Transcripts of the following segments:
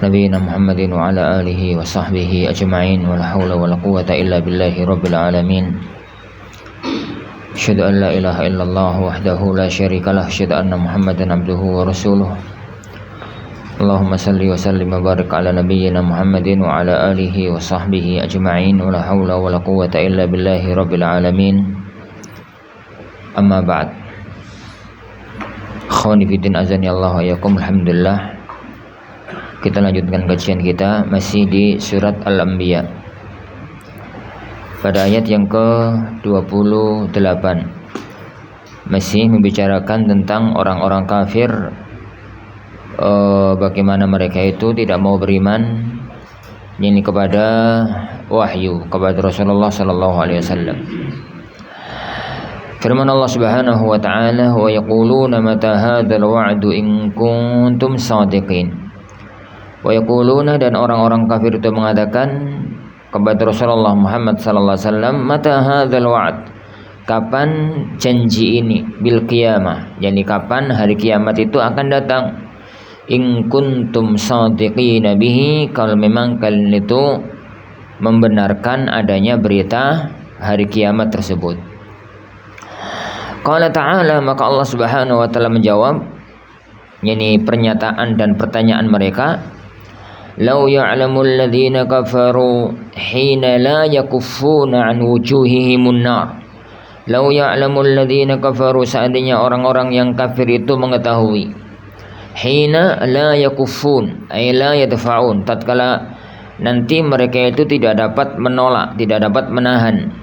نبينا محمد وعلى آله وصحبه أجمعين ولا حول ولا قوة إلا بالله رب العالمين أشهد أن لا إله إلا الله وحده لا شريك له أشهد أن محمدا عبده ورسوله اللهم صل وسلم وبارك على نبينا محمد وعلى آله وصحبه أجمعين ولا حول ولا قوة إلا بالله رب العالمين أما بعد Khawani fiddin azani Allah wa yakum. Alhamdulillah, kita lanjutkan kajian kita masih di surat Al-Anbiya pada ayat yang ke-28, masih membicarakan tentang orang-orang kafir, bagaimana mereka itu tidak mau beriman ini kepada wahyu, kepada Rasulullah sallallahu alaihi wasallam. Firman Allah Subhanahu wa taala, wa yaquluna mata hadzal wa'du in kuntum shadiqin. Wa yaquluna, dan orang-orang kafir itu mengatakan kepada Rasulullah Muhammad sallallahu alaihi wasallam, mata hadzal wa'd, kapan janji ini, bil qiyamah, yakni kapan hari kiamat itu akan datang. In kuntum shadiqina bihi, kalau memang kalian itu membenarkan adanya berita hari kiamat tersebut. Qala ta'ala, maka Allah Subhanahu wa taala menjawab, yakni pernyataan dan pertanyaan mereka, law ya'lamul ladzina kafaru hina la yakuffuna an wujuhihimun nar. Law ya'lamul ladzina kafaru, seandainya orang-orang yang kafir itu mengetahui, hina la yakuffun ay la yadfa'un, tatkala nanti mereka itu tidak dapat menolak, tidak dapat menahan,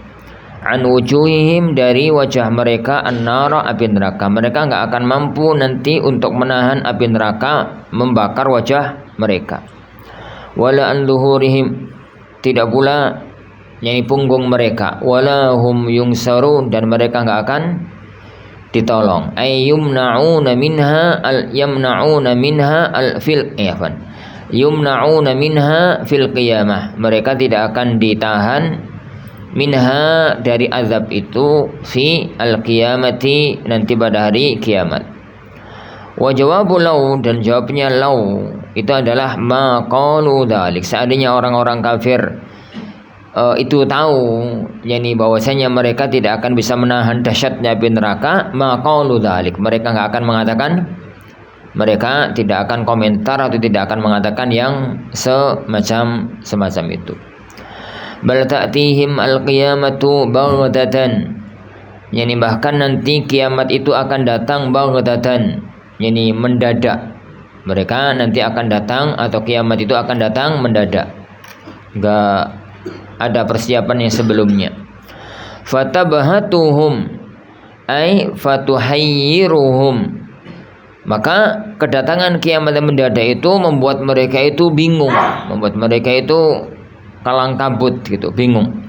an wujuhihim, dari wajah mereka, an-nara, api neraka. Mereka enggak akan mampu nanti untuk menahan api neraka membakar wajah mereka. Wala an zuhurihim, tidak pula yakni punggung mereka. Wala hum yungsarun, dan mereka enggak akan ditolong. Ay yumna'una minha yamna'una minha yumna'una minha fil qiyamah, mereka tidak akan ditahan minha, dari azab itu, fi al-qiyamati, nanti pada hari kiamat. Wa jawabu law, dan jawabnya law itu adalah ma qalu dzalik, seandainya orang-orang kafir itu tahu yakni bahwasanya mereka tidak akan bisa menahan dahsyatnya api neraka, ma qalu dzalik, mereka enggak akan mengatakan, mereka tidak akan komentar atau tidak akan mengatakan yang semacam itu. Bal ta'tihim al-qiyamatu baghtatan, yakni bahkan nanti kiamat itu akan datang baghtatan, yakni mendadak. Mereka nanti akan datang, atau kiamat itu akan datang mendadak, enggak ada persiapan yang sebelumnya. Fatabhatuhum ay fatuhayyiruhum, maka kedatangan kiamat yang mendadak itu membuat mereka itu bingung, membuat mereka itu kalang kabut gitu, bingung.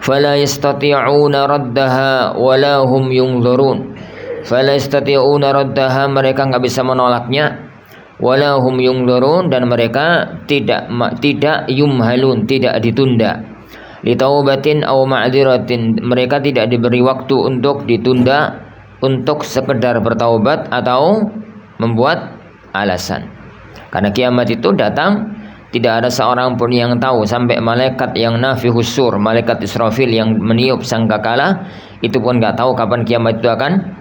Fala yastati'una raddaha wala hum yunzurun. Fala yastati'una raddaha, mereka enggak bisa menolaknya. Wala hum yunzurun, dan mereka tidak yumhalun, tidak ditunda. Li taubatin aw ma'dziratin, mereka tidak diberi waktu untuk ditunda, untuk sekedar bertaubat atau membuat alasan. Karena kiamat itu datang, tidak ada seorang pun yang tahu, sampai malaikat yang nafihus sur, malaikat Israfil yang meniup sangkakala, itu pun enggak tahu kapan kiamat itu akan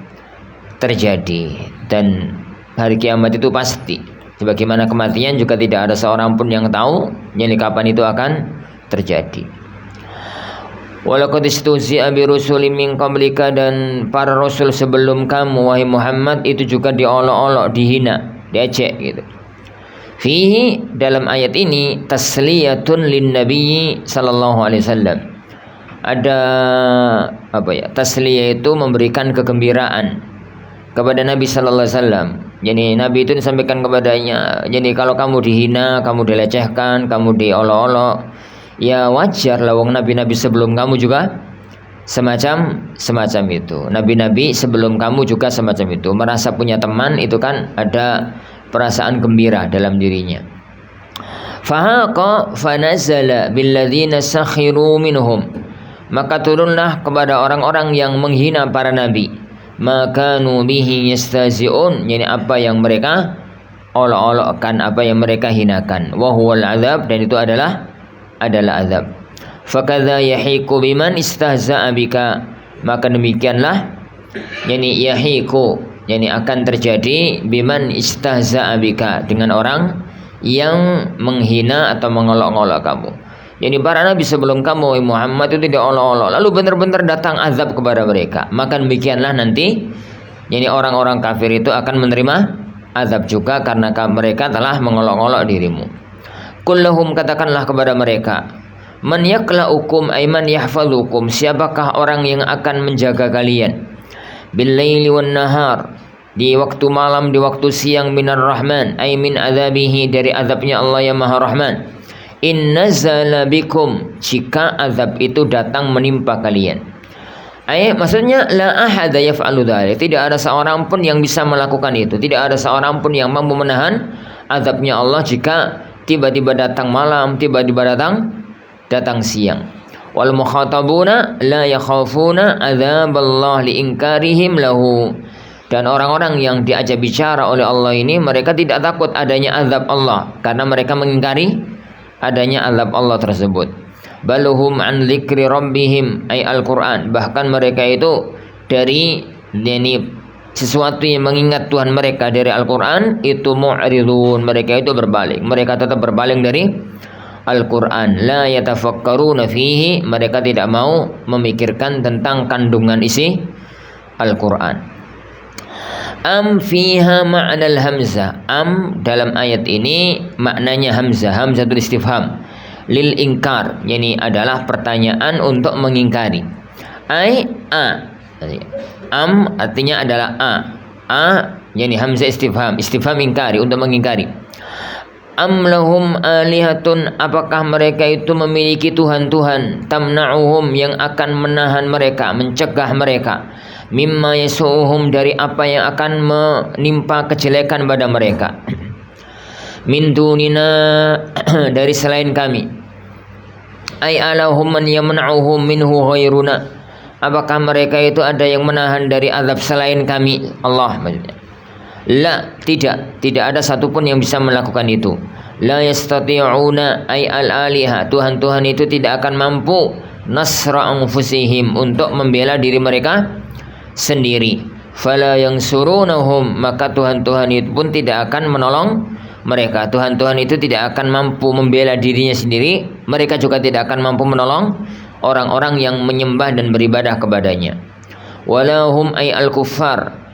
terjadi. Dan hari kiamat itu pasti, sebagaimana kematian juga tidak ada seorang pun yang tahu yakni kapan itu akan terjadi. Walaqad istuzi'a bi rusulin min qablika, dan para rasul sebelum kamu wahai Muhammad itu juga diolok-olok, dihina, diejek gitu. Fihi, dalam ayat ini, tasliyatun lin nabiyyi sallallahu alaihi wasallam. Ada tasliyah itu memberikan kegembiraan kepada Nabi sallallahu alaihi wasallam. Jadi Nabi itu disampaikan kepadanya, jadi kalau kamu dihina, kamu dilecehkan, kamu diolok-olok, ya wajar lah, wong nabi-nabi sebelum kamu juga semacam itu. Nabi-nabi sebelum kamu juga semacam itu. Merasa punya teman itu kan ada perasaan gembira dalam dirinya. Fahaqa fanazala billadzina sakhiru minhum, maka turunlah kepada orang-orang yang menghina para nabi, makanu bihi yastazi'un, yakni apa yang mereka olok-olokkan, apa yang mereka hinakan. Wa huwal azab, dan itu adalah azab. Fakadza yahiqu biman istahza'a bika, maka demikianlah yahiqu akan terjadi biman istahza'a bika, dengan orang yang menghina atau mengolok-olok kamu. Para nabi sebelum kamu Muhammad itu tidak olok-olok, lalu benar-benar datang azab kepada mereka. Maka demikianlah nanti orang-orang kafir itu akan menerima azab juga karena mereka telah mengolok-olok dirimu. Qul lahum, katakanlah kepada mereka, man yakla'ukum ay man yahfazukum, siapakah orang yang akan menjaga kalian, bil laili wan nahar, di waktu malam, di waktu siang, minar rahman ay min azabihi, dari azabnya Allah yang Maha Rahman. In nazala bikum, jika azab itu datang menimpa kalian. Maksudnya la ahada yaf'alu dzalik, tidak ada seorang pun yang bisa melakukan itu, tidak ada seorang pun yang mampu menahan azabnya Allah jika tiba-tiba datang malam, tiba-tiba datang siang. Wal mukhatabuna la yakhafuna adzaballah liinkarihim lahu, dan orang-orang yang diajak bicara oleh Allah ini, mereka tidak takut adanya azab Allah karena mereka mengingkari adanya azab Allah tersebut. Baluhum an dzikri rabbihim ay Al-Qur'an, bahkan mereka itu dari sesuatu yang mengingat Tuhan mereka dari Al-Qur'an itu mu'ridun, mereka itu berbalik, mereka tetap berpaling dari Al-Qur'an. La yatafakkaruna fihi, mereka tidak mau memikirkan tentang kandungan isi Al-Qur'an. Am fiha ma'nal hamzah, am dalam ayat ini maknanya hamzah, hamzatul istifham lil ingkar, adalah pertanyaan untuk mengingkari. Am artinya adalah hamzah istifham ingkari, untuk mengingkari. Am lahum alihatun, apakah mereka itu memiliki tuhan-tuhan, tamna'uhum, yang akan menahan mereka, mencegah mereka, mimma yasu'uhum, dari apa yang akan menimpa kejelekan pada mereka, min dunina, dari selain kami. Ay alahum man yamna'uhum minhu ghairuna, apakah mereka itu ada yang menahan dari azab selain kami, Allah maksudnya. La, tidak ada satupun yang bisa melakukan itu. La yastati'una ay al-aliha, Tuhan-Tuhan itu tidak akan mampu nasra anfusihim, untuk membela diri mereka sendiri. Fala yansurunahum, maka Tuhan-Tuhan itu pun tidak akan menolong mereka. Tuhan-Tuhan itu tidak akan mampu membela dirinya sendiri, mereka juga tidak akan mampu menolong orang-orang yang menyembah dan beribadah kepadanya. Walahum ay al-kuffar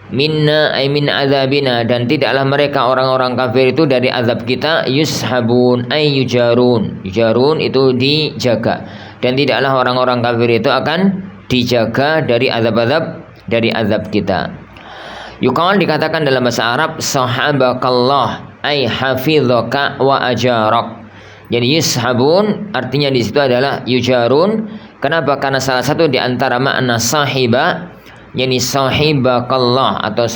minna ay min azabina, dan tidaklah mereka orang-orang kafir itu dari azab kita, yushabun ay yujarun, yujarun itu dijaga, dan tidaklah orang-orang kafir itu akan dijaga dari azab kita. Yuqal, dikatakan dalam bahasa Arab, sahabakallah ay hafizaka wa ajarak. Jadi yushabun artinya di situ adalah yujarun. Kenapa? Karena salah satu di antara makna sahiba, sahibakallah atau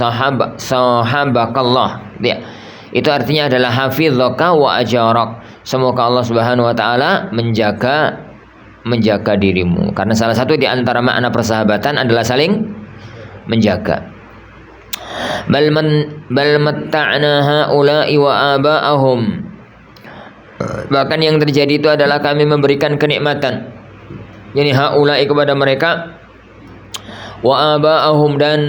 sahabakallah, ya, itu artinya adalah hafizaka wa ajarak. Semoga Allah Subhanahu wa taala menjaga dirimu. Karena salah satu di antara makna persahabatan adalah saling menjaga. Bal matta'na haula'i wa aba'ahum, bahkan yang terjadi itu adalah kami memberikan kenikmatan, haula'i kepada mereka, wa aba'ahum, dan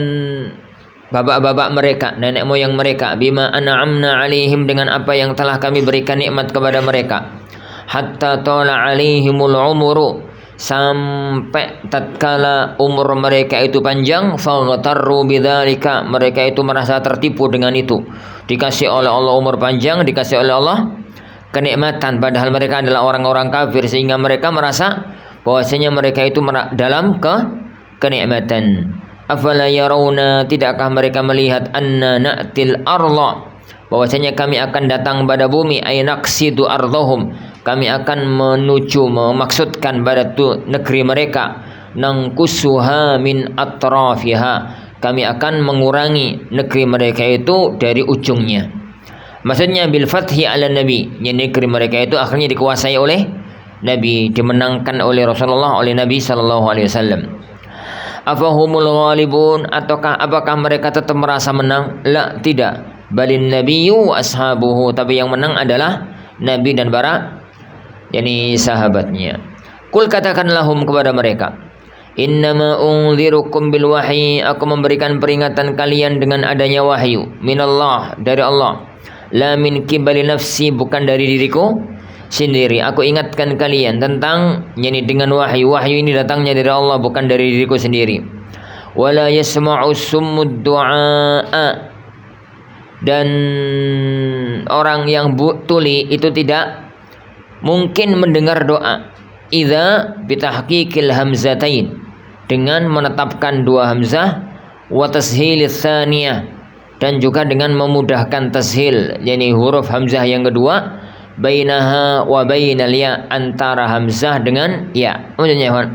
bapak-bapak mereka, nenek moyang mereka, bima an'amna alaihim, dengan apa yang telah kami berikan nikmat kepada mereka, hatta tala alaihimul umuru, sampai tatkala umur mereka itu panjang, faghtarru bidzalika, mereka itu merasa tertipu dengan itu. Dikasih oleh Allah umur panjang, dikasih oleh Allah kenikmatan, padahal mereka adalah orang-orang kafir, sehingga mereka merasa bahwasanya mereka itu dalam kenikmatan. Afala yarawna, tidakkah mereka melihat, anna na'til arla, bahwasanya kami akan datang pada bumi, ay naqsidu ardhahum, kami akan memaksudkan pada negeri mereka, nangkusuha min atrafiha, kami akan mengurangi negeri mereka itu dari ujungnya. Maksudnya bil fathi ala nabi, negeri mereka itu akhirnya dikuasai oleh Nabi, dimenangkan oleh Rasulullah, oleh Nabi sallallahu alaihi wasallam. Afahumul ghalibun, ataukah apakah mereka tetap merasa menang? La, tidak. balin nabiyyu wa ashabuhu, tapi yang menang adalah nabi dan para sahabatnya. Kul katakan lahum kepada mereka, innama unzirukum bil wahyi, aku memberikan peringatan kalian dengan adanya wahyu minallah, dari Allah, la min kibali nafsi, bukan dari diriku sendiri. Aku ingatkan kalian tentang dengan wahyu. Wahyu ini datangnya dari Allah, bukan dari diriku sendiri. Wala yasma'u summud du'a, dan orang yang tuli itu tidak mungkin mendengar doa. Idza bitahqiqil hamzatain, dengan menetapkan dua hamzah, wa tashilis tsaniyah, dan juga dengan memudahkan tashil, huruf hamzah yang kedua, bainaha wa bainal ya, antara hamzah dengan ya. Maksudnya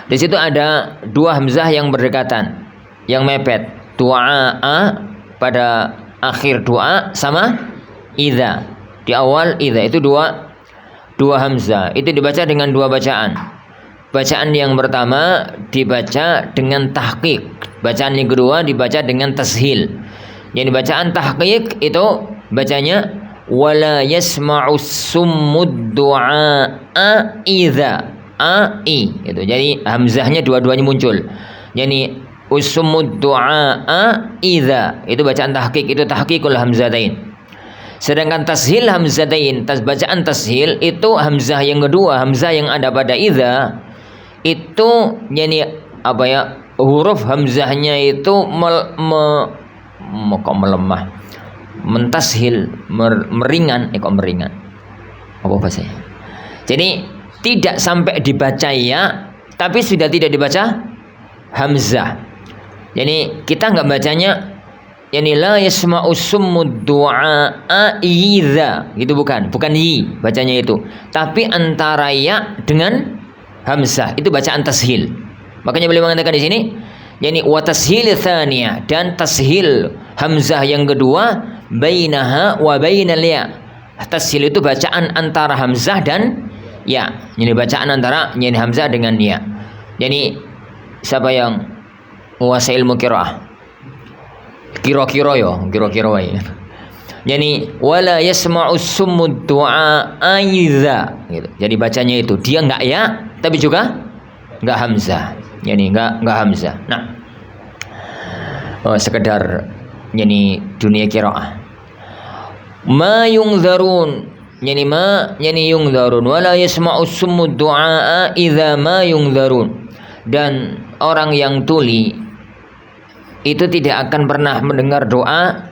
di situ ada dua hamzah yang berdekatan, yang mepet. Du'a pada akhir doa sama idza di awal idza, itu dua hamzah. Itu dibaca dengan dua bacaan. Bacaan yang pertama dibaca dengan tahqiq, bacaan yang kedua dibaca dengan tashil. Bacaan tahqiq itu bacanya wala yasma'u summud du'a idza i, itu. Jadi hamzahnya dua-duanya muncul. Usummud du'a idza, itu bacaan tahqiq, itu tahqiqul hamzatain. Sedangkan tashil hamzatain, bacaan tashil itu hamzah yang kedua, hamzah yang ada pada idza, itu huruf hamzahnya itu melemah, mentashil, meringan, meringan. Apa bahasanya? Jadi tidak sampai dibaca ya, tapi sudah tidak dibaca hamzah. Jadi kita nggak bacanya la yasma'u summud du'a idza, gitu, bukan yi bacanya itu, tapi antara ya dengan hamzah, itu bacaan tashil. Makanya beliau mengatakan di sini wa tashil tsaniyah, dan tashil hamzah yang kedua, bainaha wa bainal ya. Tashil itu bacaan antara hamzah dan ya. Bacaan antara hamzah dengan ya. Jadi siapa yang menguasai ilmu qiraah? Kira-kira ya. Wala yasma'u summud du'a idza, gitu. Jadi bacanya itu dia enggak ya, tapi juga enggak hamzah. Enggak hamzah. Nah, sekedar dunia qiraah. Ma yungzarun, yungzarun, wala yasma'u summud du'a idza ma yungzarun. Dan orang yang tuli itu tidak akan pernah mendengar doa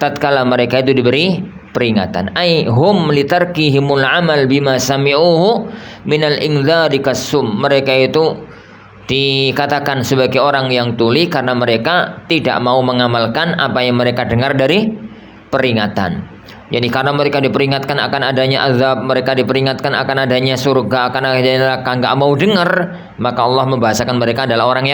tatkala mereka itu diberi peringatan. Ai hum litarkihimul amal bima sami'uhu minal inzari kasum. Mereka itu dikatakan sebagai orang yang tuli karena mereka tidak mau mengamalkan apa yang mereka dengar dari peringatan. Jadi karena mereka diperingatkan akan adanya azab, mereka diperingatkan akan adanya surga, akan adanya neraka, enggak mau dengar, maka Allah membahasakan mereka adalah orang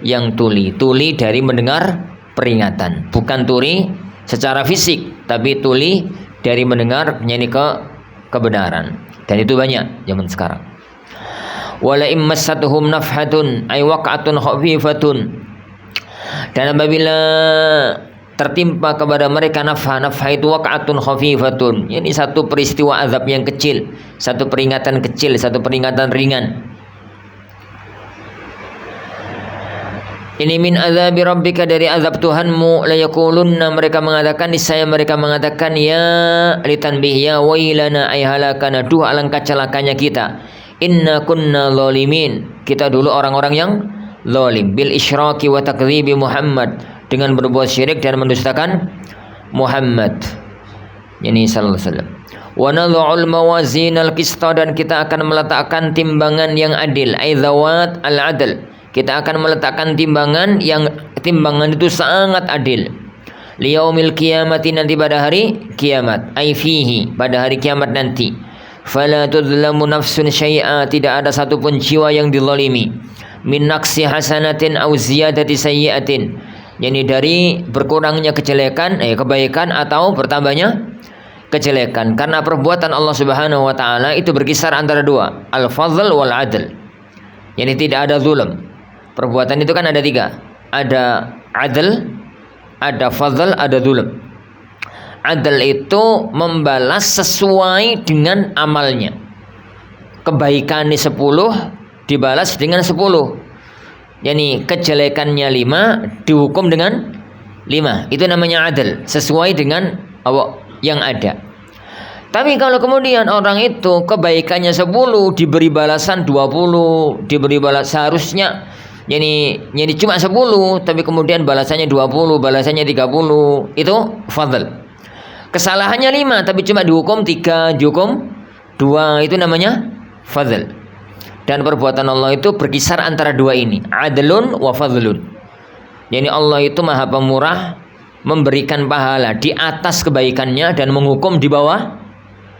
yang tuli dari mendengar peringatan, bukan tuli secara fisik, tapi tuli dari mendengar kebenaran. Dan itu banyak zaman sekarang. Wala immassatuhum nafhatun ay waq'atun khafifatun, dan apabila tertimpa kepada mereka nafha itu waq'atun khafifatun, ini satu peristiwa azab yang kecil, satu peringatan kecil, satu peringatan ringan. Ini min azabi rabbika, dari azab Tuhanmu, la yaqulunna, mereka mengatakan, niscaya mereka mengatakan, ya litanbih, ya wailana ay halakana, duh alangkah celakanya kita, inna kunna zalimin, kita dulu orang-orang yang zalim, bil isyraki wa takdzibi Muhammad, dengan berbuat syirik dan mendustakan Muhammad, sallallahu alaihi wasallam. Wa nadha'ul mawazinal qista, dan kita akan meletakkan timbangan yang adil, ay zawat al-adl, kita akan meletakkan timbangan itu sangat adil. Liyaumil qiyamati, nanti pada hari kiamat, ai fihi, pada hari kiamat nanti. Fala tudlamu nafsun syai'a, tidak ada satupun jiwa yang dizalimi. Min naqsi hasanatin aw ziyadati sayyi'atin, dari berkurangnya kebaikan atau bertambahnya kejelekan, karena perbuatan Allah Subhanahu wa taala itu berkisar antara dua, al-fadl wal adl. Tidak ada zulm. Perbuatan itu kan ada tiga, ada adl, ada fadl, ada dzulm. Adl itu membalas sesuai dengan amalnya. Kebaikan 10 dibalas dengan 10. Yani kejelekannya 5 dihukum dengan 5. Itu namanya adl, sesuai dengan yang ada. Tapi kalau kemudian orang itu kebaikannya 10 diberi balasan 20, diberi balas seharusnya yani cuma 10 tapi kemudian balasannya 20, balasannya 30, itu fadl. Kesalahannya 5 tapi cuma dihukum 3, dihukum 2, itu namanya fadl. Dan perbuatan Allah itu berkisar antara dua ini, adlun wa fadlun. Yani Allah itu maha pemurah, memberikan pahala di atas kebaikannya dan menghukum di bawah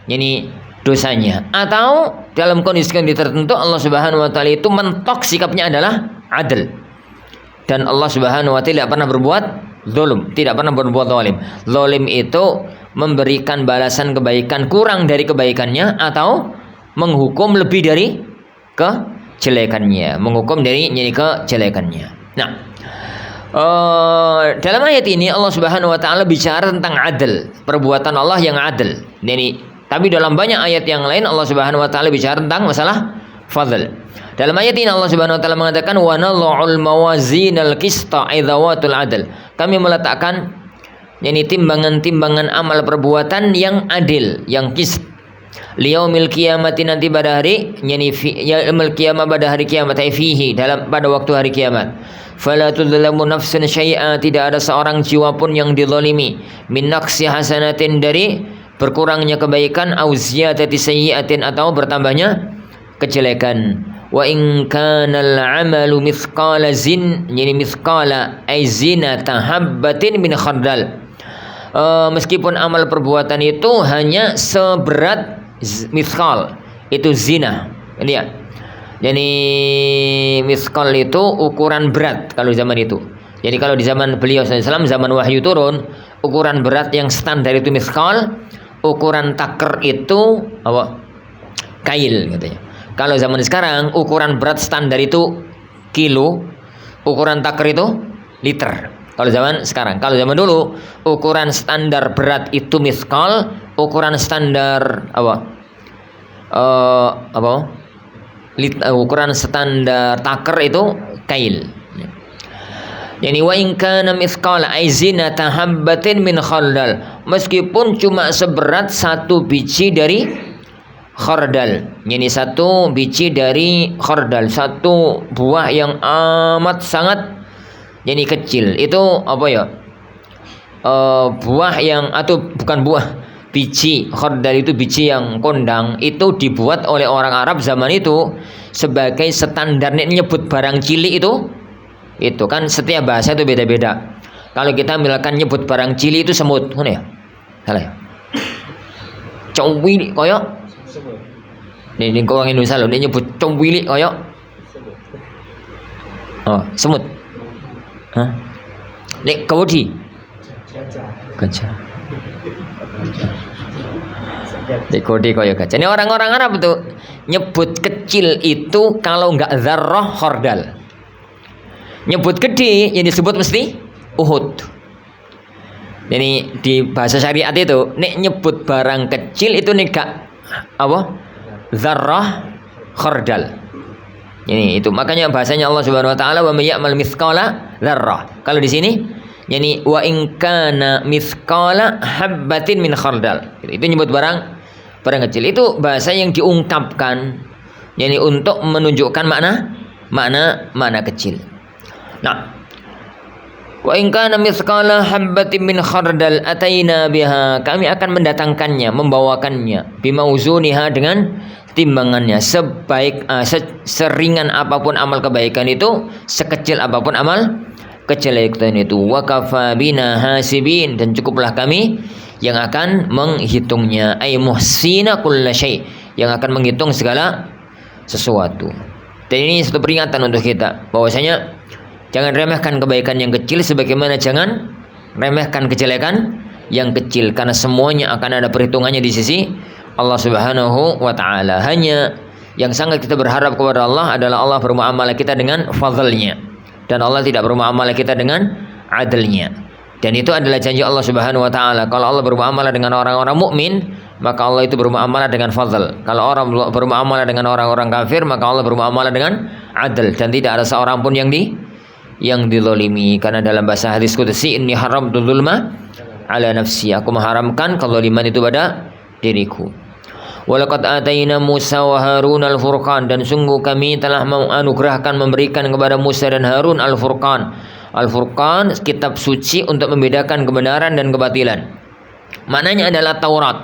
yani dosanya. Atau dalam kondisi tertentu Allah Subhanahu wa taala itu mentok, sikapnya adalah adl. Dan Allah Subhanahu wa taala tidak pernah berbuat zulm, tidak pernah berbuat zalim. Zalim itu memberikan balasan kebaikan kurang dari kebaikannya atau menghukum lebih dari kejelekannya, menghukum dari kejelekannya. Nah, dalam ayat ini Allah Subhanahu wa taala bicara tentang adl, perbuatan Allah yang adl. Tapi dalam banyak ayat yang lain Allah Subhanahu wa taala bicara tentang masalah fadl. Dalam ayat ini Allah Subhanahu wa taala mengatakan wa nadha'ul mawazinal qista idzawatul adl. Kami meletakkan timbangan-timbangan amal perbuatan yang adil, yang qist. Liyaumil qiyamati, nanti pada hari yaumil qiyamah, pada hari kiamat, fihi, pada waktu hari kiamat. Fala tudzlamu nafsun syai'a, tidak ada seorang jiwa pun yang dizalimi, min naqsi hasanatin, dari berkurangnya kebaikan, au ziyadati sayyi'atin, atau bertambahnya kejelekan. Wa in kana al-'amalu mithqala mithqala ay zinata habbatin min khardal. Meskipun amal perbuatan itu hanya seberat mithqal, itu zina. Ini ya. Jadi mithqal itu ukuran berat kalau zaman itu. Jadi kalau di zaman beliau SAW, zaman wahyu turun, ukuran berat yang standar itu mithqal, ukuran taker itu kail katanya. Kalau zaman sekarang ukuran berat standar itu kilo, ukuran taker itu liter. Kalau zaman sekarang, kalau zaman dulu ukuran standar berat itu mithqal, ukuran standar ukuran standar taker itu kail. Yani wa in kana mithqala aizinata habbatin min khardal, meskipun cuma seberat satu biji dari khardal. Yani satu biji dari khardal, satu buah yang amat sangat yani kecil. Itu buah yang, atau bukan buah, biji khardal itu biji yang kondang, itu dibuat oleh orang Arab zaman itu sebagai standar nyebut barang cilik itu kan setiap bahasa itu beda-beda. Kalau kita misalkan nyebut barang cilik itu semut, ngono ya? Salah ya? Cowili koyo. Ini orang Indonesia loh, dia nyebut cowili koyo. Oh, semut. Hah? Nek kawudi. Gajah. Kode koyo gajah. Ini orang-orang Arab itu nyebut kecil itu kalau nggak dzarrah khardal. Nyebut gede yang disebut mesti Uhud. Jadi di bahasa syariat itu nek nyebut barang kecil itu nek gak dzarrah khardal. Ini itu makanya bahasanya Allah Subhanahu wa taala wa may ya'mal mithqala dzarrah. Kalau di sini yani wa in kana mithqala habbatin min khardal. Itu nyebut barang kecil. Itu bahasa yang diungkapkan yani untuk menunjukkan makna kecil. Nah, wa in kana mithqala habbatin min khardal ataina biha, kami akan mendatangkannya, membawakannya, bimauzuniha, dengan timbangannya, seringan apapun amal kebaikan itu, sekecil apapun amal kejelekan itu. Wa kafa bina hasibin, dan cukuplah kami yang akan menghitungnya, ay muhsina kulla syai', yang akan menghitung segala sesuatu. Dan ini satu peringatan untuk kita bahwasanya jangan remehkan kebaikan yang kecil, sebagaimana jangan remehkan kejelekan yang kecil, karena semuanya akan ada perhitungannya di sisi Allah Subhanahu wa taala. Hanya yang sangat kita berharap kepada Allah adalah Allah bermuamalah kita dengan fadlnya, dan Allah tidak bermuamalah kita dengan adilnya. Dan itu adalah janji Allah Subhanahu wa taala. Kalau Allah bermuamalah dengan orang-orang mukmin, maka Allah itu bermuamalah dengan fadl. Kalau orang bermuamalah dengan orang-orang kafir, maka Allah bermuamalah dengan adil, dan tidak ada seorang pun yang dizalimi. Karena dalam bahasa hadis qudsi, inni haramtu dzulma ala nafsi, aku mengharamkan kezaliman itu pada diriku. Walaqad ataina Musa wa Harun al-Furqan, dan sungguh kami telah menganugerahkan, memberikan kepada Musa dan Harun al-Furqan. Al-Furqan, kitab suci untuk membedakan kebenaran dan kebatilan. Maknanya adalah Taurat.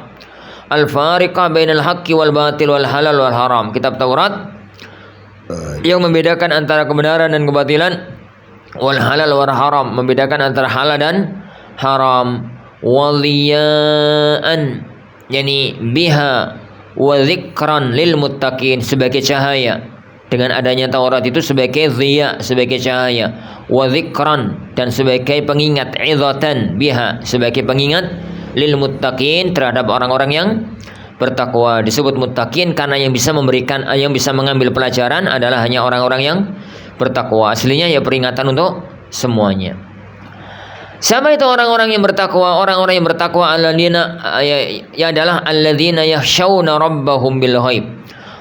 Al-Fariqah bainal haqqi wal batil wal halal wal haram. Kitab Taurat yang membedakan antara kebenaran dan kebatilan, wal halal wal haram, membedakan antara halal dan haram. Waliyaan, yani biha wa dzikran lil muttaqin, sebagai cahaya. Dengan adanya Taurat itu sebagai ziya, sebagai cahaya, wa dzikran, dan sebagai pengingat, izatan biha, sebagai pengingat, lil muttaqin, terhadap orang-orang yang bertakwa. Disebut muttaqin karena yang bisa memberikan, yang bisa mengambil pelajaran adalah hanya orang-orang yang bertakwa. Aslinya ya peringatan untuk semuanya. Siapa itu orang-orang yang bertakwa? Orang-orang yang bertakwa alladzina, ya adalah alladzina yakhshawna rabbahum bil ghaib.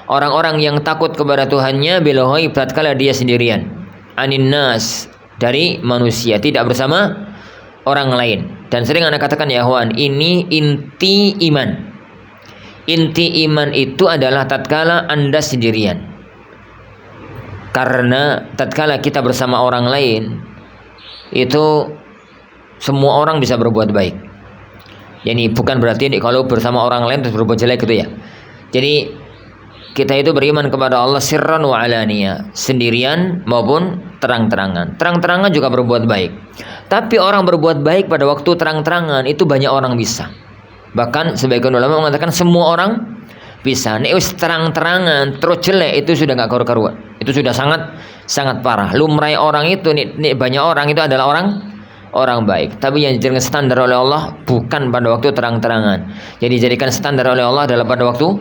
Orang-orang yang takut kepada Tuhannya bil ghaib, tatkala dia sendirian. Anin nas, dari manusia, tidak bersama orang lain. Dan sering anak katakan ya ikhwan, ini inti iman. Inti iman itu adalah tatkala Anda sendirian. Karena tatkala kita bersama orang lain, itu semua orang bisa berbuat baik. Jadi bukan berarti kalau bersama orang lain terus berbuat jelek gitu ya. Jadi kita itu beriman kepada Allah sirran wa alaniya, sendirian maupun terang-terangan. Terang-terangan juga berbuat baik. Tapi orang berbuat baik pada waktu terang-terangan itu banyak orang bisa. Bahkan sebagian ulama mengatakan semua orang bisa. Nek wis terang-terangan terus jelek, itu sudah enggak karu-karuan. Itu sudah sangat parah. Lumrah orang itu nek banyak orang itu adalah orang baik. Tapi yang dijadikan standar oleh Allah bukan pada waktu terang-terangan. Jadi dijadikan standar oleh Allah adalah pada waktu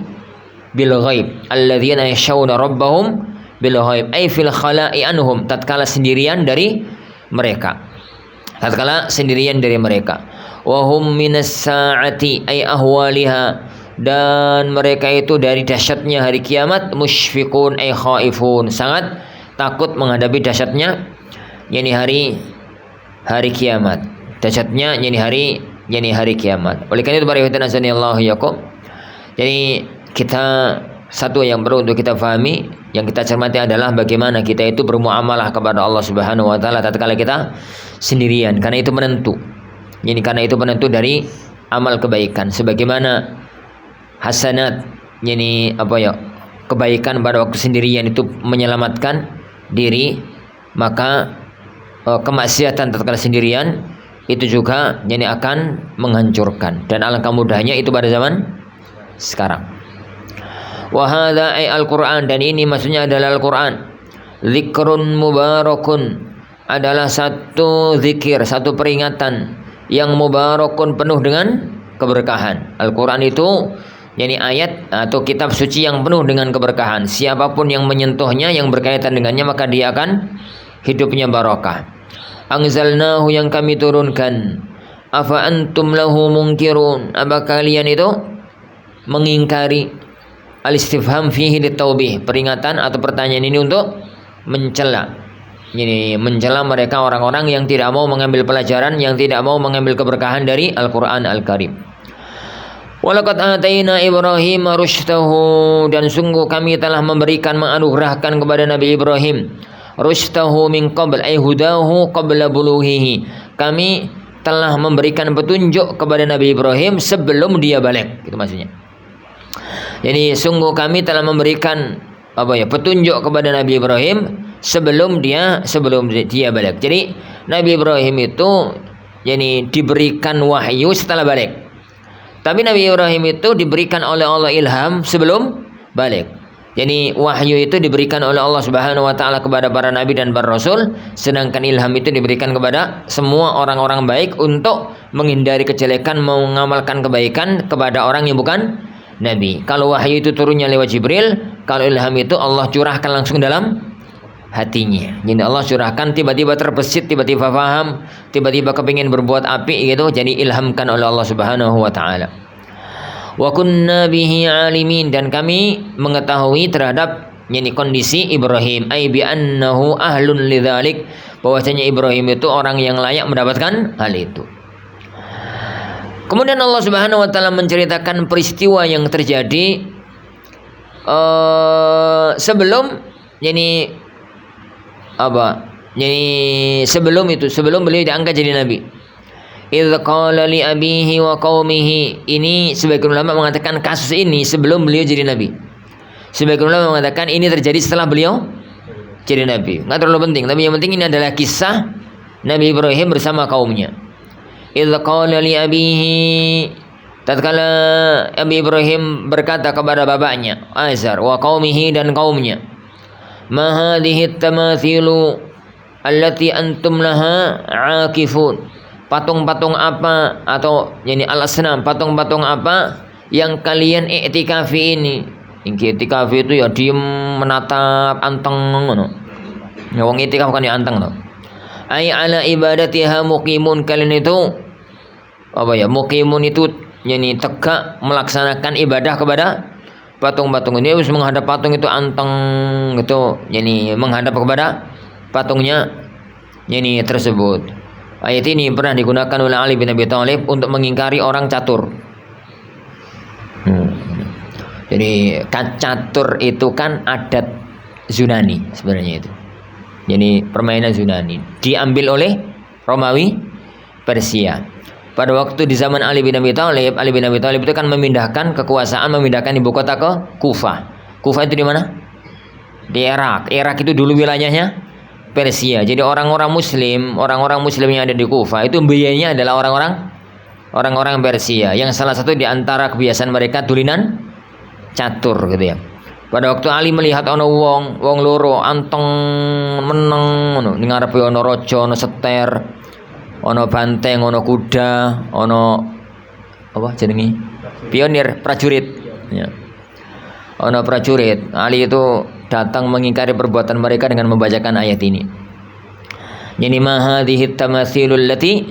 bil ghaib, alladzina yakhshawna rabbahum bil ghaib, ay fil khala'i anhum, tatkala sendirian dari mereka. Tatkala sendirian dari mereka. Wa hum minas sa'ati, ay ahwaliha, dan mereka itu dari dahsyatnya hari kiamat, musyfiqun, ay khaifun, sangat takut menghadapi dahsyatnya yakni hari kiamat. Dahsyatnya yakni hari kiamat. Oleh karena itu para hadirin azanillahu yakum. Jadi kita, satu yang perlu untuk kita fahami, yang kita cermati adalah bagaimana kita itu bermuamalah kepada Allah Subhanahu wa taala tatkala kita sendirian, karena itu menentu. Jadi karena itu menentu dari amal kebaikan. Sebagaimana hasanat, yani kebaikan pada waktu sendirian itu menyelamatkan diri, maka kemaksiatan tatkala sendirian itu juga yani akan menghancurkan. Dan alangkah mudahnya itu pada zaman sekarang. Wa hadza ay al-Qur'an, dan ini maksudnya adalah Al-Qur'an. Zikrun mubarakun, adalah satu zikir, satu peringatan yang mubarakun, penuh dengan keberkahan. Al-Qur'an itu yakni ayat atau kitab suci yang penuh dengan keberkahan. Siapapun yang menyentuhnya, yang berkaitan dengannya, maka dia akan hidupnya barakah. Anzalnahu, yang kami turunkan. Afa antum lahu munkirun, apa kalian itu mengingkari? Al-istifham fihi litaubih, peringatan atau pertanyaan ini untuk mencela. Ini mencela mereka orang-orang yang tidak mau mengambil pelajaran, yang tidak mau mengambil keberkahan dari Al-Qur'an Al-Karim. Walaqad ataina Ibrahim rusydahu, dan sungguh kami telah memberikan, menganugerahkan kepada Nabi Ibrahim rusydahu min qabl, ay hudahu qabla bulughihi. Kami telah memberikan petunjuk kepada Nabi Ibrahim sebelum dia balik, itu maksudnya. Jadi sungguh kami telah memberikan petunjuk kepada Nabi Ibrahim sebelum dia balik. Jadi Nabi Ibrahim itu diberikan wahyu setelah balik. Tapi Nabi Ibrahim itu diberikan oleh Allah ilham sebelum balik. Jadi wahyu itu diberikan oleh Allah Subhanahu wa taala kepada para nabi dan para rasul, sedangkan ilham itu diberikan kepada semua orang-orang baik untuk menghindari kejelekan, mengamalkan kebaikan kepada orang yang bukan nabi. Kalau wahyu itu turunnya lewat Jibril, kalau ilham itu Allah curahkan langsung dalam hatinya. Jadi Allah curahkan, tiba-tiba terbesit, tiba-tiba paham, tiba-tiba kepingin berbuat apik gitu, jadi ilhamkan oleh Allah Subhanahu wa taala. Wa kunna bihi alimin, dan kami mengetahui terhadap kondisi Ibrahim, ai bi annahu ahlun lidzalik, bahwasanya Ibrahim itu orang yang layak mendapatkan hal itu. Kemudian Allah Subhanahu wa taala menceritakan peristiwa yang terjadi sebelum sebelum beliau diangkat jadi nabi. Idz qala li abihi wa qaumihi, ini sebagian ulama mengatakan kasus ini sebelum beliau jadi nabi. Sebagian ulama mengatakan ini terjadi setelah beliau jadi nabi. Enggak terlalu penting, tapi yang penting ini adalah kisah Nabi Ibrahim bersama kaumnya. Idz qala li abihi, tatkala Nabi Ibrahim berkata kepada bapaknya Azar, wa qaumihi, dan kaumnya, ma hadhihi tamathilu allati antum laha aakifun, patung-patung apa, atau al-asnam, patung-patung apa yang kalian i'tikafi ini. Yang i'tikafi itu ya diem menatap anteng ngono. Ya wong i'tikaf kan ya anteng to. Ai ala ibadatiha muqimun, kalian itu muqimun itu tegak melaksanakan ibadah kepada patung-patung ini, harus menghadap patung itu anteng gitu, menghadap kepada patungnya tersebut. Ayat ini pernah digunakan oleh Ali bin Abi Thalib untuk mengingkari orang catur. Jadi catur itu kan adat Yunani sebenarnya itu. Jadi permainan Yunani diambil oleh Romawi Persia. Pada waktu di zaman Ali bin Abi Thalib itu kan memindahkan kekuasaan, memindahkan ibu kota ke Kufah. Kufah itu di mana? Di Irak. Irak itu dulu wilayahnya Persia. Jadi orang-orang Muslim yang ada di Kufah itu biayanya adalah orang-orang Persia, yang salah satu di antara kebiasaan mereka tulinan catur gitu ya. Pada waktu Ali melihat ono wong loro anteng meneng ngono, ning ngarepe ono raja, ono seter, ono banteng, ono kuda, ono pionir, prajurit ya. Ono prajurit. Ali itu datang mengingkari perbuatan mereka dengan membacakan ayat ini. Ma hadhihi tamatsilul lati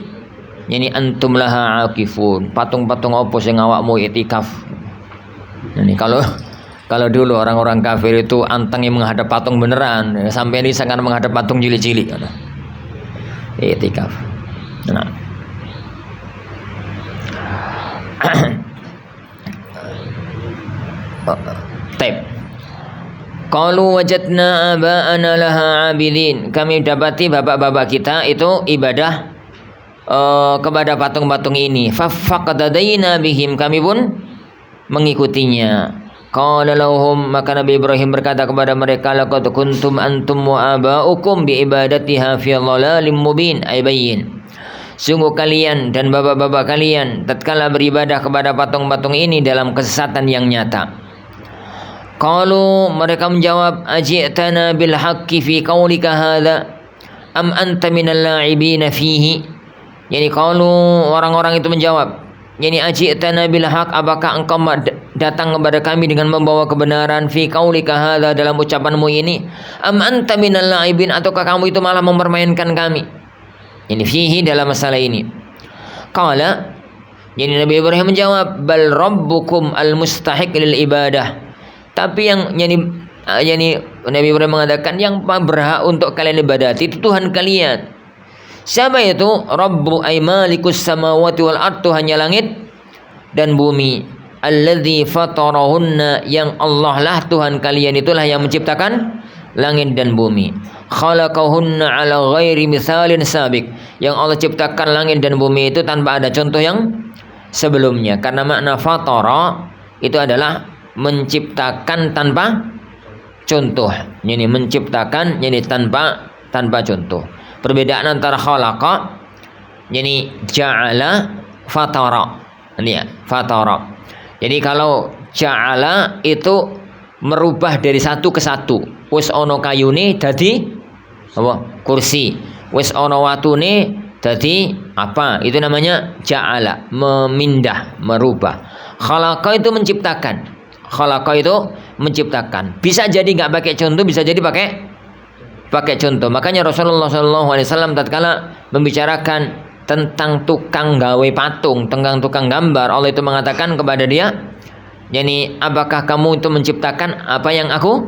antum laha aqifun, patung-patung opo sing awakmu i'tikaf. Kalau dulu orang-orang kafir itu antengnya menghadap patung beneran, sampai ini sangat menghadap patung cilik-cilik. I'tikaf. Nah. Taib. Qalu wajadna aba'ana laha 'abidin. Kami dapati bapak-bapak kita itu ibadah kepada patung-patung ini. Faqadadaina bihim, kami pun mengikutinya. Qala lahum, maka Nabi Ibrahim berkata kepada mereka, laqad kuntum antum wa aba'ukum bi ibadatiha fi dhalalim mubin, ay bayyin. Sungguh kalian dan bapak-bapak kalian tatkala beribadah kepada patung-patung ini dalam kesesatan yang nyata. Qalu, mereka menjawab, aji'tana bil haqqi fi qaulika hadza am anta minal la'ibina fihi. Qalu, orang-orang itu menjawab, aji'tana bil haqq, apakah engkau datang kepada kami dengan membawa kebenaran, fi qaulika hadza, dalam ucapanmu ini, am anta minal la'ibin, ataukah kamu itu malah mempermainkan kami. Fihi, dalam masalah ini. Qala, Nabi Ibrahim menjawab, bal rabbukum al mustahiq lil ibadah. Tapi yang Nabi Ibrahim mengatakan yang berhak untuk kalian ibadati itu Tuhan kalian. Siapa itu? Rabbu ay malikus samawati wal ard, Tuhannya langit dan bumi. Alladzi fatarahunna, yang Allah lah Tuhan kalian itulah yang menciptakan langit dan bumi. Khalaqahunna ala ghairi misalin sabiq, yang Allah ciptakan langit dan bumi itu tanpa ada contoh yang sebelumnya. Karena makna fatara itu adalah menciptakan tanpa contoh. Menciptakan tanpa contoh. Perbedaan antara khalaqa ja'ala, fatara. Fatara. Jadi kalau ja'ala itu merubah dari satu ke satu. Wis ono kayune dadi kursi. Wis ono watune dadi apa? Itu namanya ja'ala, memindah, merubah. Khalaqa itu menciptakan. Khalaqa itu menciptakan. Bisa jadi nggak pakai contoh, bisa jadi pakai pakai contoh. Makanya Rasulullah SAW tatkala membicarakan tentang tukang gawe patung, tentang tukang gambar, Allah itu mengatakan kepada dia, yani apakah kamu itu menciptakan apa yang aku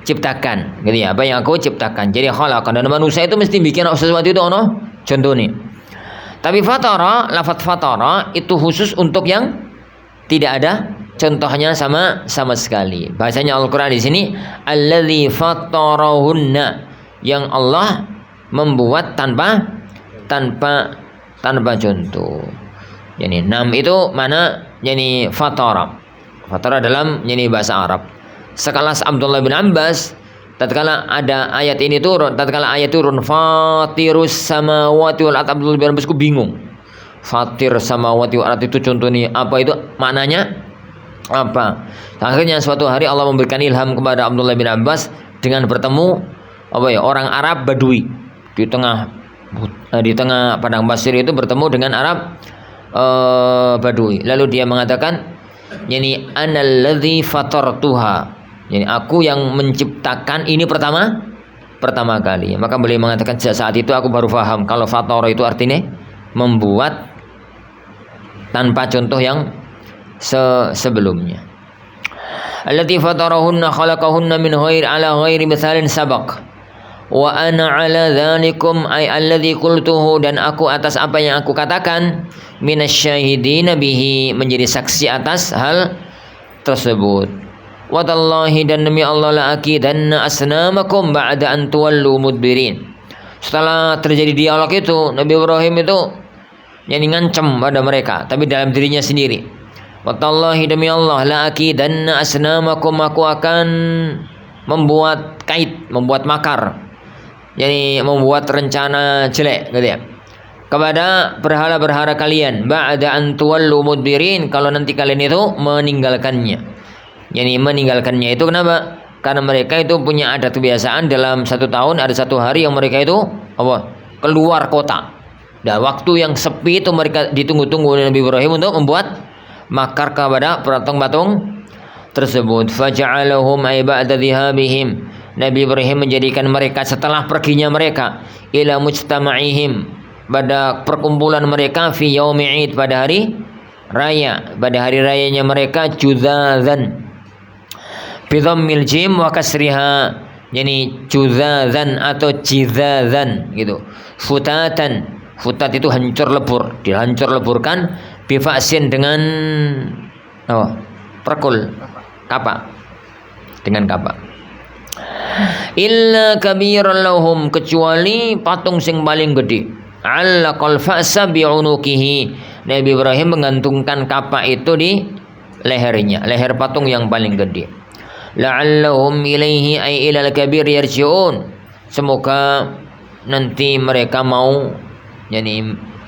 ciptakan, gitu ya, apa yang aku ciptakan. Jadi khalaqa, dan manusia itu mesti bikin sesuatu itu ono contoh nih. Tapi fatara, lafaz fatara itu khusus untuk yang tidak ada contohnya sama sekali. Bahasanya Al-Qur'an di sini alladzi fatarahunna, yang Allah membuat tanpa contoh. Yani nam itu mana? Yani fatara. Fatara dalam yani bahasa Arab. Sekelas Abdullah bin Abbas tatkala ada ayat ini turun, tatkala ayat turun fatirus samawati wal ard, Abdullah bin Abbas ku bingung. Fatir samawati wal ard itu contohnya apa, itu maknanya apa? Akhirnya suatu hari Allah memberikan ilham kepada Abdullah bin Abbas dengan bertemu orang Arab Badui di tengah padang pasir itu, bertemu dengan Arab Badui. Lalu dia mengatakan, yani analladzi fatartuha, yani aku yang menciptakan ini pertama kali. Maka beliau mengatakan saat itu aku baru paham kalau fatara itu artinya membuat tanpa contoh yang sebelumnya. Allati fatarahunna khalaqahunna min ghairi mithalin sabaq wa ana ala dzalikum ay alladzi qultuhu, dan aku atas apa yang aku katakan, minasyahidina bihi, menjadi saksi atas hal tersebut. Wa tallahi, dan demi Allah, la aqidanna asnamakum ba'da an tuwallu mudbirin. Setelah terjadi dialog itu, Nabi Ibrahim itu yang ngancam pada mereka, tapi dalam dirinya sendiri. Wa tallahi, demi Allah, la aqidanna asnamakum, aku akan membuat kait, membuat makar, yani membuat rencana jelek, gitu ya, kepada berhala-berhala kalian, ba'da an tuwallu mudbirin, kalau nanti kalian itu meninggalkannya. Yani meninggalkannya itu kenapa? Karena mereka itu punya adat kebiasaan dalam 1 tahun ada 1 hari yang mereka itu keluar kota. Dan waktu yang sepi itu mereka ditunggu-tunggu oleh Nabi Ibrahim untuk membuat makar kepada patung-patung tersebut. Faja'alahum ay ba'da dhihabihim, Nabi Ibrahim menjadikan mereka setelah perginya mereka, ila mujtama'ihim, pada perkumpulan mereka, fi yaumi id, pada hari raya, pada hari rayanya mereka, judzadzan bi dhammil jim wa kasriha, yani judzadzan atau jidzadzan gitu. Futatan, futat itu hancur lebur, dihancur leburkan, bi fa'sin, dengan perkul, kapak, dengan kapak. Illa kabiran lahum, kecuali patung sing paling gede. Allaqal fa'sa bi'unukihi, Nabi Ibrahim menggantungkan kapak itu di lehernya, leher patung yang paling gede. La'allahum ilaihi ay ilal kabir yarji'un, semoga nanti mereka mau yani